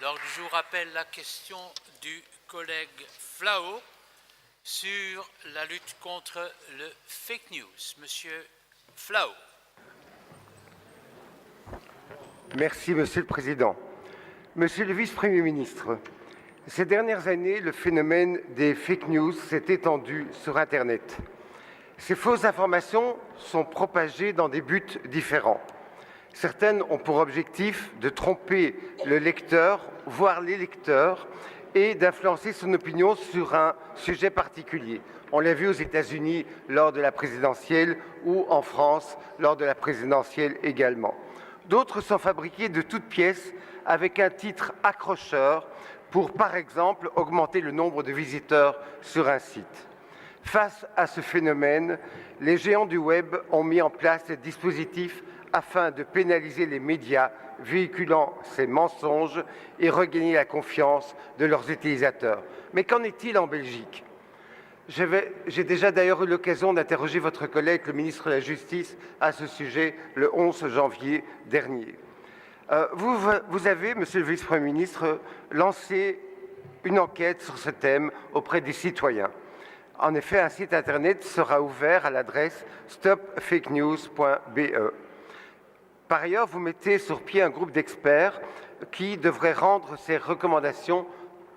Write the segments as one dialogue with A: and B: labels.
A: L'ordre du jour appelle la question du collègue Flao sur la lutte contre le fake news. Monsieur Flao.
B: Merci, Monsieur le Président. Monsieur le Vice-Premier ministre, ces dernières années, le phénomène des fake news s'est étendu sur Internet. Ces fausses informations sont propagées dans des buts différents. Certaines ont pour objectif de tromper le lecteur, voire les lecteurs, et d'influencer son opinion sur un sujet particulier. On l'a vu aux États-Unis lors de la présidentielle ou en France lors de la présidentielle également. D'autres sont fabriquées de toutes pièces avec un titre accrocheur pour, par exemple, augmenter le nombre de visiteurs sur un site. Face à ce phénomène, les géants du web ont mis en place des dispositifs afin de pénaliser les médias véhiculant ces mensonges et regagner la confiance de leurs utilisateurs. Mais qu'en est-il en Belgique ? J'ai déjà d'ailleurs eu l'occasion d'interroger votre collègue, le ministre de la Justice, à ce sujet le 11 janvier dernier. Vous avez, Monsieur le Vice-Premier ministre, lancé une enquête sur ce thème auprès des citoyens. En effet, un site Internet sera ouvert à l'adresse stopfakenews.be. Par ailleurs, vous mettez sur pied un groupe d'experts qui devrait rendre ses recommandations,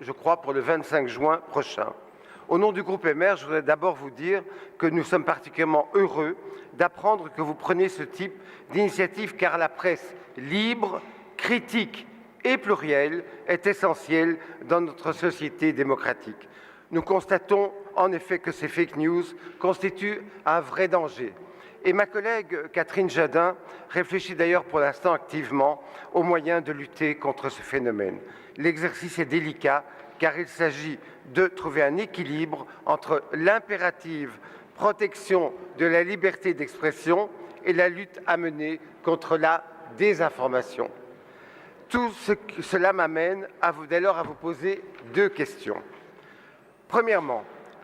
B: je crois, pour le 25 juin prochain. Au nom du groupe MR, je voudrais d'abord vous dire que nous sommes particulièrement heureux d'apprendre que vous prenez ce type d'initiative, car la presse libre, critique et plurielle est essentielle dans notre société démocratique. Nous constatons en effet que ces fake news constituent un vrai danger. Et ma collègue Catherine Jadin réfléchit d'ailleurs pour l'instant activement aux moyens de lutter contre ce phénomène. L'exercice est délicat car il s'agit de trouver un équilibre entre l'impérative protection de la liberté d'expression et la lutte à mener contre la désinformation. Tout cela m'amène dès lors à vous poser deux questions. Premièrement,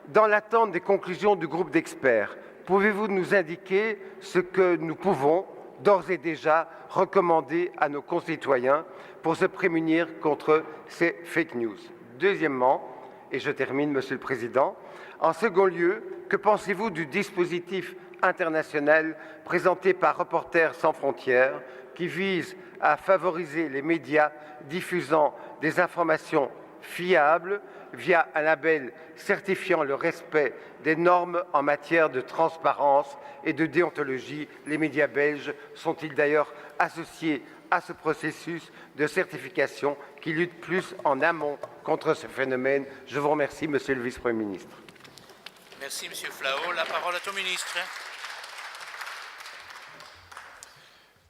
B: dans l'attente des conclusions du groupe d'experts, pouvez-vous nous indiquer ce que nous pouvons d'ores et déjà recommander à nos concitoyens pour se prémunir contre ces fake news? Deuxièmement, et je termine, Monsieur le Président, en second lieu, que pensez-vous du dispositif international présenté par Reporters sans frontières qui vise à favoriser les médias diffusant des informations fiables via un label certifiant le respect des normes en matière de transparence et de déontologie? Les médias belges sont-ils d'ailleurs associés à ce processus de certification qui lutte plus en amont contre ce phénomène? Je vous remercie, Monsieur le Vice-Premier ministre.
A: Merci, Monsieur Flao. La parole est au ministre.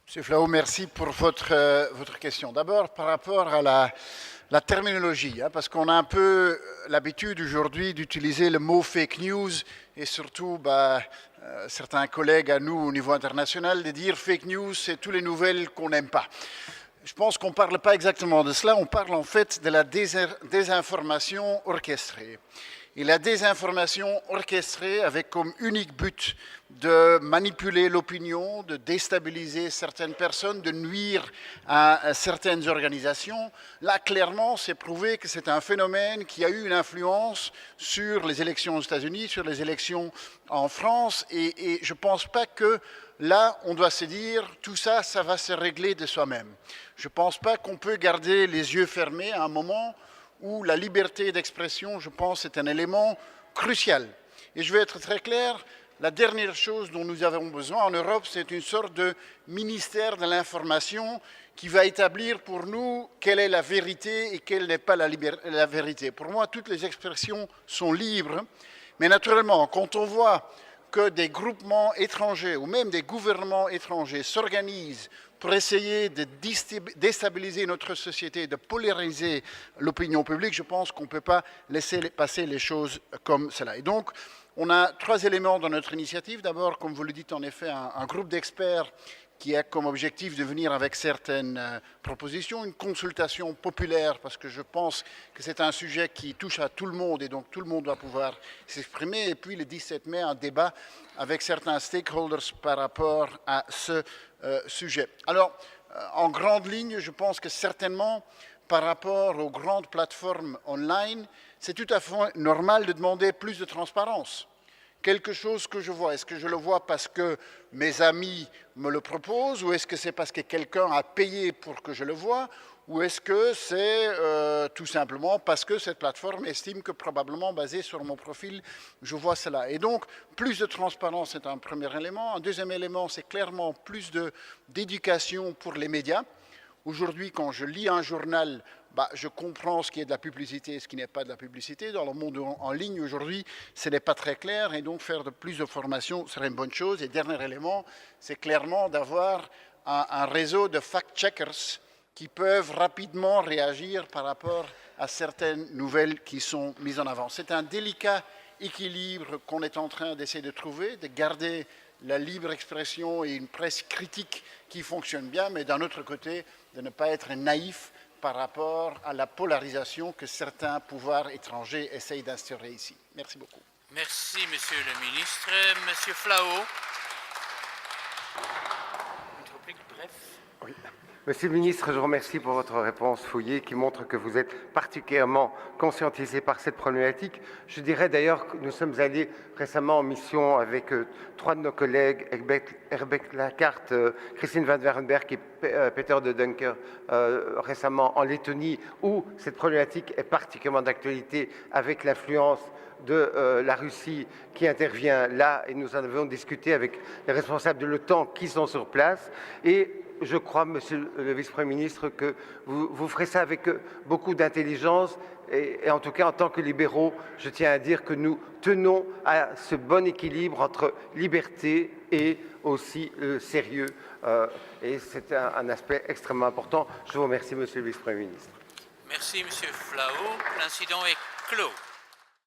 C: Monsieur Flao, merci pour votre question. D'abord, par rapport à la terminologie, parce qu'on a un peu l'habitude aujourd'hui d'utiliser le mot fake news et surtout certains collègues à nous au niveau international de dire fake news, c'est toutes les nouvelles qu'on n'aime pas. Je pense qu'on ne parle pas exactement de cela, on parle en fait de la désinformation orchestrée. Et la désinformation orchestrée avec comme unique but de manipuler l'opinion, de déstabiliser certaines personnes, de nuire à certaines organisations. Là, clairement, c'est prouvé que c'est un phénomène qui a eu une influence sur les élections aux États-Unis, sur les élections en France. Et je ne pense pas que là, on doit se dire tout ça, ça va se régler de soi-même. Je ne pense pas qu'on peut garder les yeux fermés à un moment où la liberté d'expression, je pense, est un élément crucial. Et je vais être très clair, la dernière chose dont nous avons besoin en Europe, c'est une sorte de ministère de l'information qui va établir pour nous quelle est la vérité et quelle n'est pas la vérité. Pour moi, toutes les expressions sont libres, mais naturellement, quand on voit que des groupements étrangers ou même des gouvernements étrangers s'organisent pour essayer de déstabiliser notre société, de polariser l'opinion publique, je pense qu'on ne peut pas laisser passer les choses comme cela. Et donc, on a trois éléments dans notre initiative. D'abord, comme vous le dites, en effet, un groupe d'experts qui a comme objectif de venir avec certaines propositions, une consultation populaire, parce que je pense que c'est un sujet qui touche à tout le monde et donc tout le monde doit pouvoir s'exprimer. Et puis le 17 mai, un débat avec certains stakeholders par rapport à ce sujet. Alors, en grande ligne, je pense que certainement, par rapport aux grandes plateformes online, c'est tout à fait normal de demander plus de transparence. Quelque chose que je vois, est-ce que je le vois parce que mes amis me le proposent, ou est-ce que c'est parce que quelqu'un a payé pour que je le voie, ou est-ce que c'est tout simplement parce que cette plateforme estime que probablement basé sur mon profil, je vois cela. Et donc, plus de transparence est un premier élément. Un deuxième élément, c'est clairement plus d'éducation pour les médias. Aujourd'hui, quand je lis un journal, je comprends ce qui est de la publicité et ce qui n'est pas de la publicité. Dans le monde en ligne, aujourd'hui, ce n'est pas très clair. Et donc, faire plus de formation serait une bonne chose. Et dernier élément, c'est clairement d'avoir un réseau de fact-checkers qui peuvent rapidement réagir par rapport à certaines nouvelles qui sont mises en avant. C'est un délicat équilibre qu'on est en train d'essayer de trouver, de garder la libre expression et une presse critique qui fonctionne bien, mais d'un autre côté, de ne pas être naïf par rapport à la polarisation que certains pouvoirs étrangers essayent d'instaurer ici. Merci beaucoup.
A: Merci, Monsieur le ministre. Monsieur Flao. Une réplique bref.
B: Oui. Monsieur le ministre, je vous remercie pour votre réponse fouillée qui montre que vous êtes particulièrement conscientisé par cette problématique. Je dirais d'ailleurs que nous sommes allés récemment en mission avec 3 de nos collègues, Herbert Lacarte, Christine Van Werenberg et Peter de Dunker, récemment en Lettonie, où cette problématique est particulièrement d'actualité avec l'influence de la Russie qui intervient là, et nous en avons discuté avec les responsables de l'OTAN qui sont sur place. Et je crois, Monsieur le Vice-Premier ministre, que vous ferez ça avec beaucoup d'intelligence et en tout cas, en tant que libéraux, je tiens à dire que nous tenons à ce bon équilibre entre liberté et aussi sérieux. Et c'est un aspect extrêmement important. Je vous remercie, Monsieur le Vice-Premier ministre.
A: Merci, Monsieur Flao. L'incident est clos.